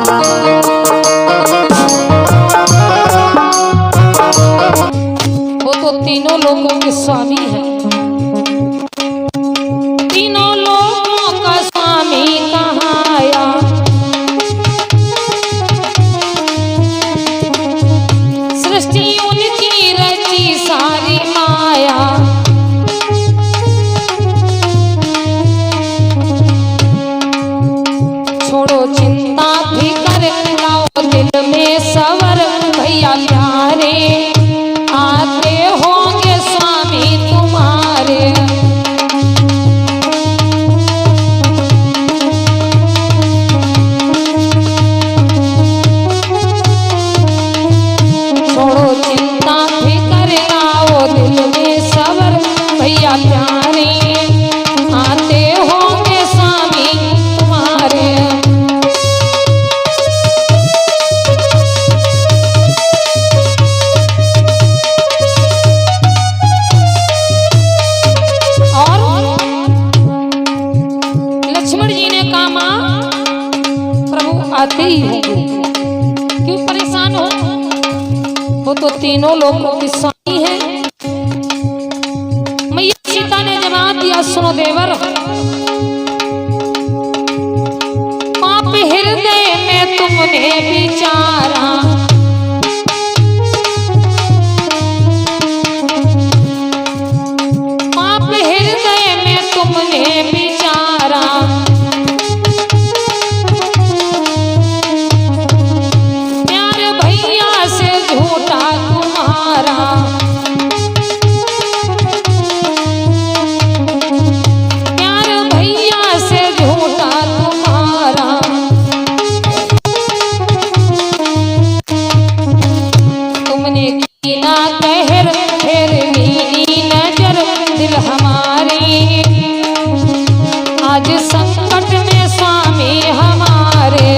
वो तो तीनों लोगों के स्वामी है, तीनों लोगों का स्वामी कहाँ आया। सृष्टि उनकी रची सारी माया, छोड़ो चिंता फिकर लाओ दिल में सवर, भैया प्यारे आते होंगे स्वामी तुम्हारे। छोड़ो चिंता फिकर लाओ दिल में सवर, भैया प्यारे आते होंगे स्वामी तुम्हारे। आते ही होंगे, क्यों परेशान हो, वो तो तीनों लोगों की स्वामी है। मैया सीता ने जवाब दिया, सुनो देवर, पाप हृदय में तुमने विचारा, पाप हृदय में तुमने विचारा, आज संकट में स्वामी हमारे।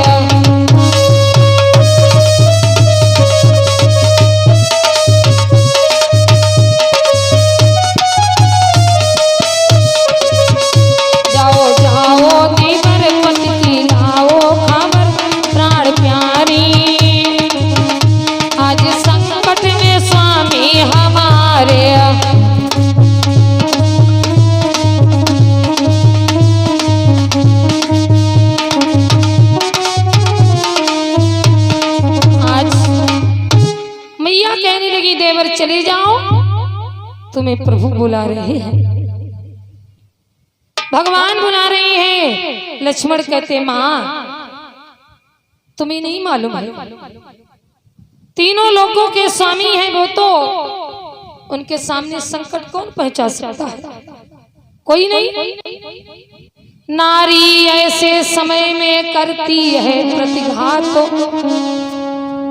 जाओ जाओ दीवर पत की लाओ खबर, प्राण प्यारी आज संकट में स्वामी हमारे। देवर चले जाओ, तुम्हें प्रभु बुला रहे हैं, भगवान बुला रहे हैं। लक्ष्मण कहते मां तुम्हें नहीं मालूम है, तीनों लोगों के स्वामी हैं वो, तो उनके सामने संकट कौन पहुंचा सकता है, कोई नहीं। नारी ऐसे समय में करती है प्रतिघात,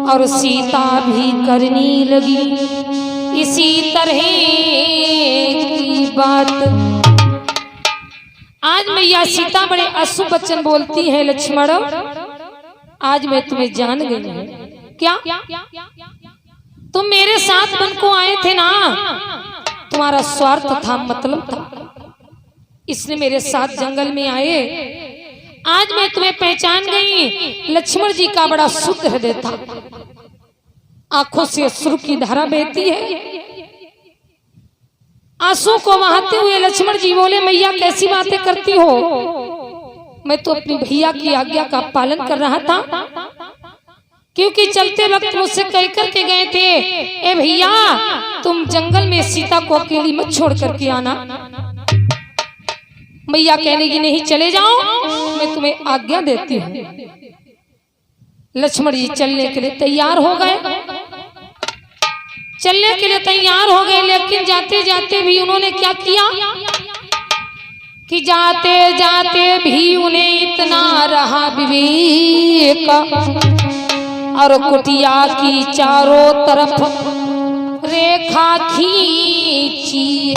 और सीता भी करनी लगी इसी तरह की बात। आज मैया सीता बड़े अशुभ वचन बोलती है, लक्ष्मण आज मैं तुम्हें जान गई हूं। क्या तुम मेरे साथ बन को आए थे ना, तुम्हारा स्वार्थ था, मतलब था, इसलिए मेरे साथ जंगल में आए। आज मैं तुम्हें पहचान गई। लक्ष्मण जी का बड़ा शुद्ध हृदय था, आंखों से अश्रु की धारा बहती है। आंसू को बहाते हुए लक्ष्मण जी बोले, मैया कैसी बातें करती हो, मैं तो अपनी भैया की आज्ञा का पालन कर रहा था, क्योंकि चलते वक्त मुझसे कह करके गए थे, ए भैया तुम जंगल में सीता को अकेली मत छोड़ करके आना। मैया कहने की नहीं, चले जाओ, मैं तुम्हें आज्ञा देती हूँ। लक्ष्मण जी चलने के लिए तैयार हो गए, चलने के लिए तैयार हो गए, लेकिन जाते जाते भी उन्होंने क्या किया कि जाते जाते भी उन्हें इतना रहा विवेक, और कुटिया की चारों तरफ रेखा खींची।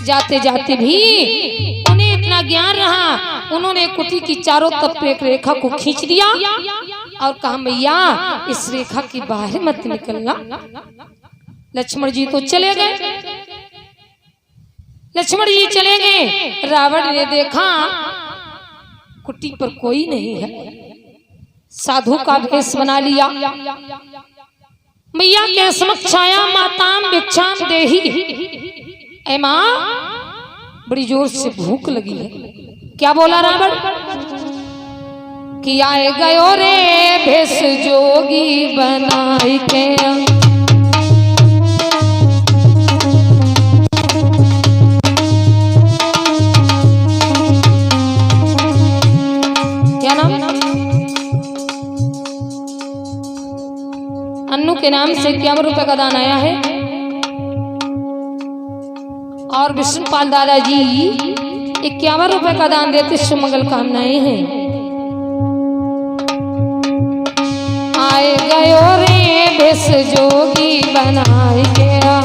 जाते जाते भी उन्हें इतना ज्ञान रहा, उन्होंने कुटी की चारों तरफ एक रेखा को खींच दिया और कहा मैया इस रेखा की बाहर मत निकलना। लक्ष्मण जी तो चले गए, लक्ष्मण जी चले गए। रावण ने देखा कुटी पर कोई नहीं है, साधु का भेष बना लिया। मैया के समक्ष आया, माताम भिक्षाम देही। ऐ माँ, बड़ी जोर से भूख लगी है। क्या बोला रावण कि आए गयो रे भेष जोगी बनाई के। अन्नू के नाम से 51 रुपए का दान आया है और विष्णुपाल दादाजी 51 रुपए का दान देते सुमंगल कामनाएं हैं। आए गयो रे भेष जोगी बनाए गया।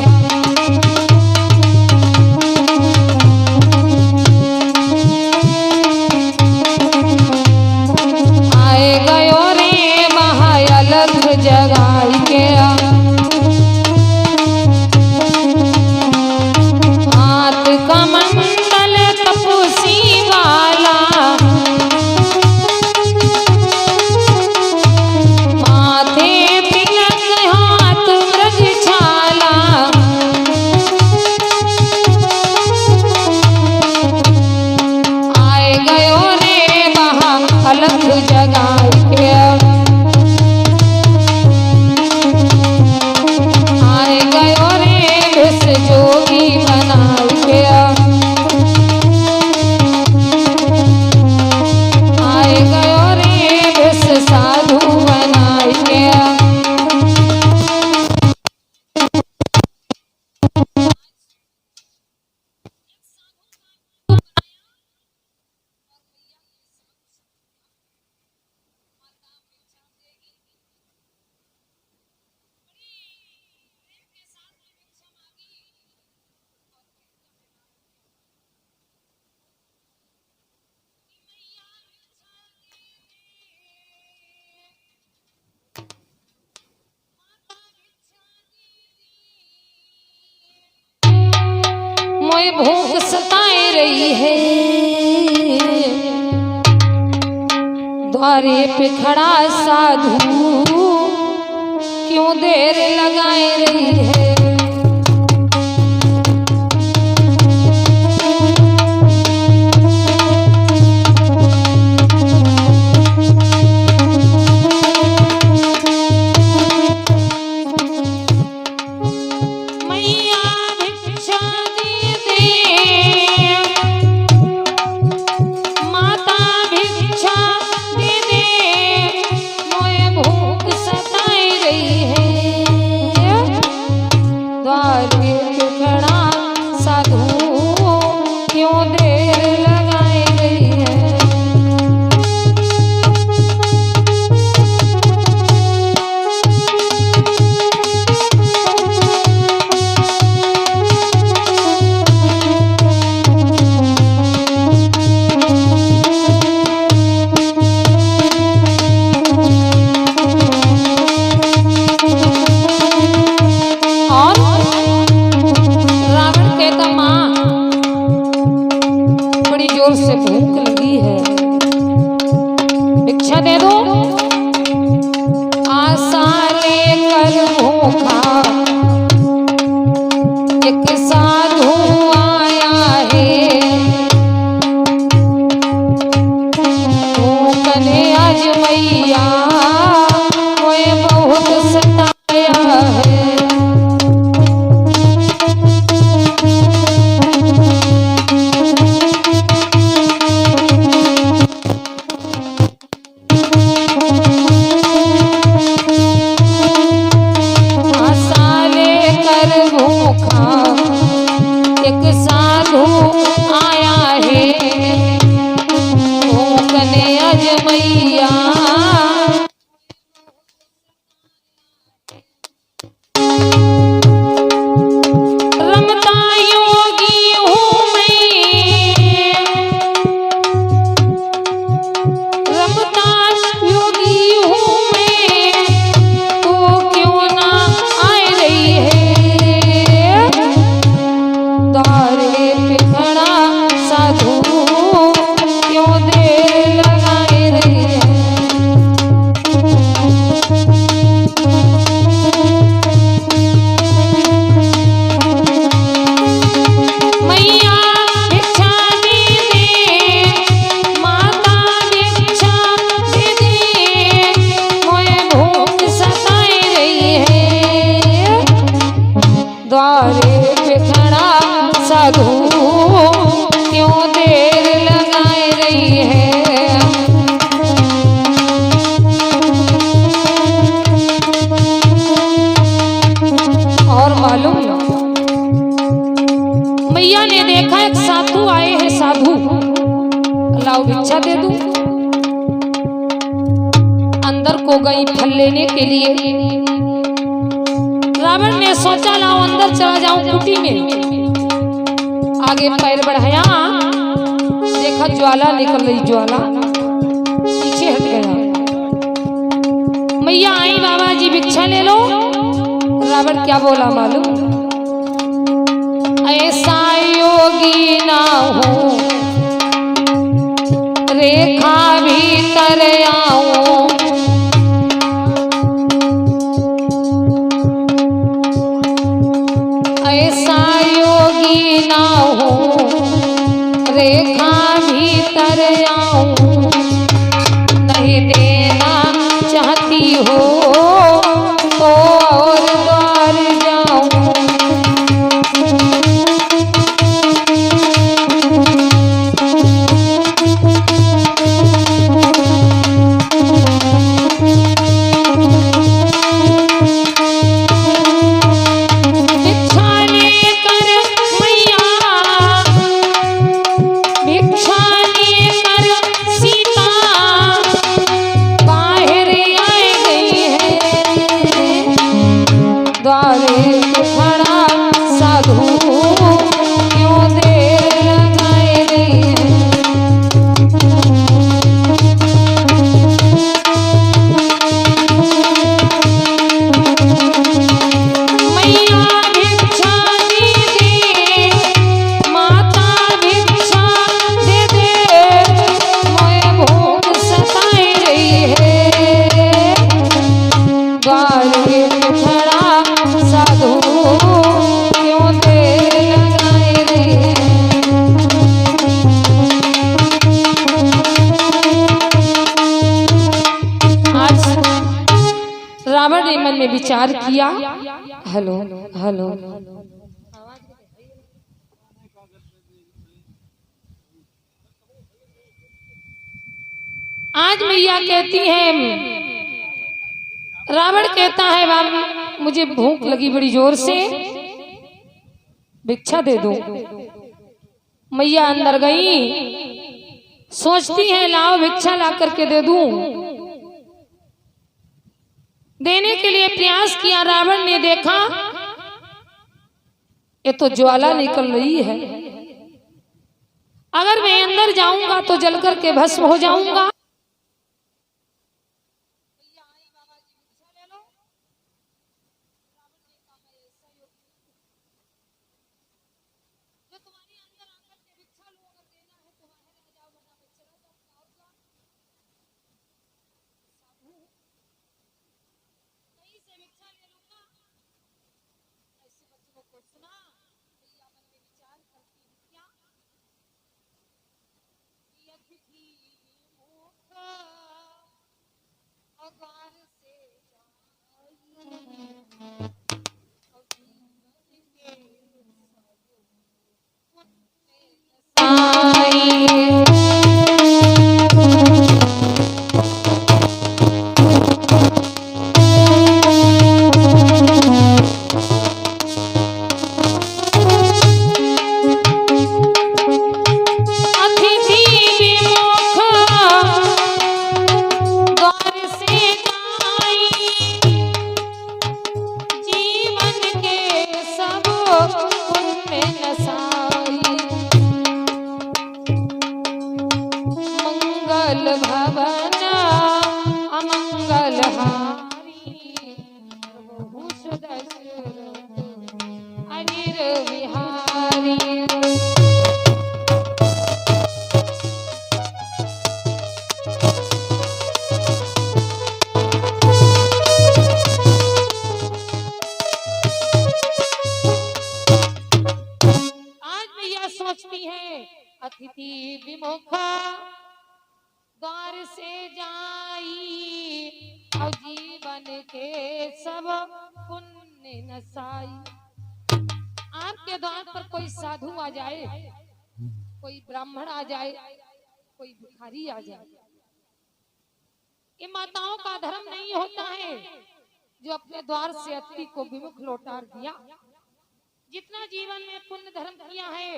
आए गयो रे महायलख जगाई गया। हाथ कमंडल तपसी वाला, माथे तिलक हाथ मृग छाला। आए गयो रे महायलख जगाई गया। जोगी बनाई गया। आए गयो रे भेष साधु बनाई गया। मोए भूख सताए रही है, द्वारे पे खड़ा साधु क्यों देर लगाए रही है। से भूख लगी है, भिक्षा दे दो। आशा लेकर भूखा एक साधु आया है, भूखने आज मैया कोई बहुत सताया है। एक साधु आया है, भूखने आज मैया रमता योगी हूँ मैं, रमता योगी हूँ मैं, तो क्यों ना आ रही है। द्वारे पे खड़ा साधु क्यों देर लगाए रही है। को गई फल लेने के लिए। रावण ने सोचा लाओ अंदर चला जाऊं कुटी में। आगे पैर बढ़ाया, देखा ज्वाला निकल रही, ज्वाला पीछे हट गया। मैया आई, बाबा जी भिक्षा ले लो। रावण क्या बोला मालूम? ऐसा योगी ना हो रेखा भीतर आऊं, ऐसा योगी ना हो रेखा भीतर आऊं, नहीं देना चाहती हो तो और द्वार जाऊं। रावण ने मन में विचार किया, हेलो हेलो, आज मैया कहती है, रावण कहता है बाबू मुझे भूख लगी बड़ी जोर से, भिक्षा दे दो। मैया अंदर गई, सोचती है लाओ भिक्षा ला करके दे दूं। देने के लिए प्रयास किया, रावण ने देखा ये तो ज्वाला निकल रही है, अगर मैं अंदर जाऊंगा तो जल करके भस्म हो जाऊंगा। सोचती है अतिथि विमुख द्वार से जाई, और जीवन के सब पुण्य नसाई। आपके द्वार पर कोई साधु आ जाए, कोई ब्राह्मण आ जाए, कोई भिखारी आ जाए, ये माताओं का धर्म नहीं होता है जो अपने द्वार से अतिथि को विमुख लौटार दिया। जितना जीवन में पुण्य धर्म किया है,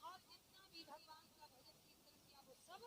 और जितना भी भगवान का भजन कीर्तन किया, वो सब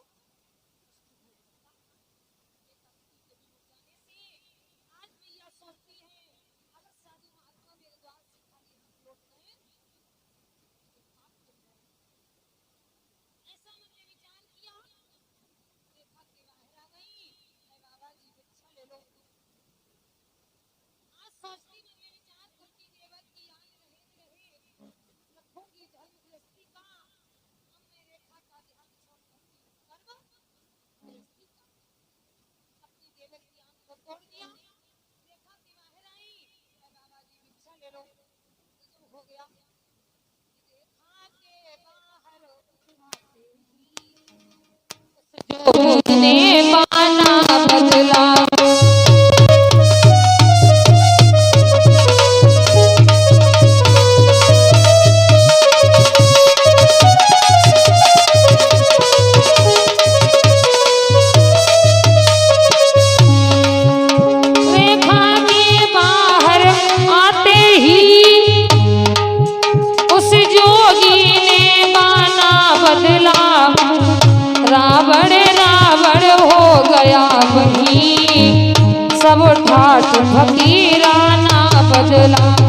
सब ठाठ फकीराना बदला।